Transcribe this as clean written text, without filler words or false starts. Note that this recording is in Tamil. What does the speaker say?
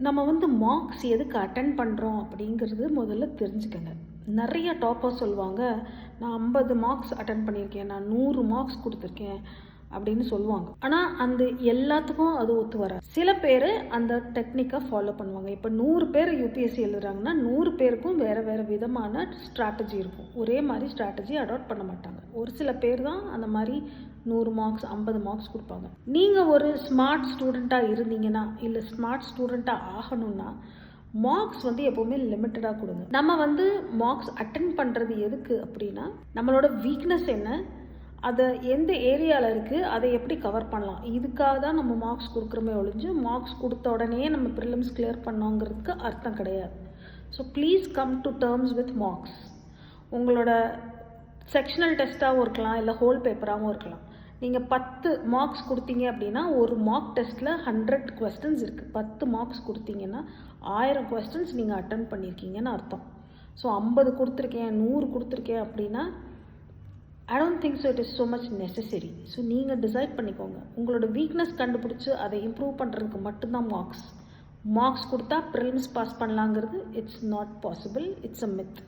நம்ம வந்து மார்க்ஸ் எதுக்கு அட்டெண்ட் பண்ணுறோம் அப்படிங்கிறது முதல்ல தெரிஞ்சுக்கங்க. நிறைய டாப்பர்ஸ் சொல்லுவாங்க, நான் 50 மார்க்ஸ் அட்டெண்ட் பண்ணியிருக்கேன், நான் 100 மார்க்ஸ் கொடுத்துருக்கேன் அப்படின்னு சொல்லுவாங்க. ஆனால் அந்த எல்லாத்துக்கும் அது ஒத்து வராது. சில பேர் அந்த டெக்னிக்கை ஃபாலோ பண்ணுவாங்க. இப்போ 100 பேர் யூபிஎஸ்சி எழுதுறாங்கன்னா 100 பேருக்கும் வேறு வேறு விதமான ஸ்ட்ராட்டஜி இருக்கும். ஒரே மாதிரி ஸ்ட்ராட்டஜி அடாப்ட் பண்ண மாட்டாங்க. ஒரு சில பேர் தான் அந்த மாதிரி 100 மார்க்ஸ் 50 மார்க்ஸ் கொடுப்பாங்க. நீங்கள் ஒரு ஸ்மார்ட் ஸ்டூடெண்ட்டாக இருந்தீங்கன்னா, இல்லை ஸ்மார்ட் ஸ்டூடெண்ட்டாக ஆகணும்னா மார்க்ஸ் வந்து எப்போவுமே லிமிட்டடாக கொடுங்க. நம்ம வந்து மார்க்ஸ் அட்டெண்ட் பண்ணுறது எதுக்கு அப்படின்னா, நம்மளோட வீக்னஸ் என்ன, அதை எந்த ஏரியாவில் இருக்குது, அதை எப்படி கவர் பண்ணலாம், இதுக்காக தான் நம்ம மார்க்ஸ் கொடுக்குறோமே ஒழிஞ்சு மார்க்ஸ் கொடுத்த உடனே நம்ம ப்ரிலிம்ஸ் கிளியர் பண்ணோங்கிறதுக்கு அர்த்தம் கிடையாது. So please come to terms with marks. உங்களோட செக்ஷனல் டெஸ்ட்டாகவும் இருக்கலாம், இல்லை ஹோல் பேப்பராகவும் இருக்கலாம். நீங்கள் 10 மார்க்ஸ் கொடுத்தீங்க அப்படின்னா ஒரு மார்க் டெஸ்ட்டில் 100 கொஸ்டின்ஸ் இருக்குது. 10 மார்க்ஸ் கொடுத்தீங்கன்னா 1000 கொஸ்டின்ஸ் நீங்கள் அட்டன் பண்ணியிருக்கீங்கன்னு அர்த்தம். ஸோ 50 கொடுத்துருக்கேன், 100 கொடுத்துருக்கேன் அப்படின்னா I don't think so it is so much necessary. So நீங்கள் டிசைட் பண்ணிக்கோங்க. உங்களோட வீக்னஸ் கண்டுபிடிச்சி அதை இம்ப்ரூவ் பண்ணுறதுக்கு மட்டும்தான் மார்க்ஸ் கொடுத்தா ப்ரிலிம்ஸ் பாஸ் பண்ணலாங்கிறது it's not possible. It's a myth.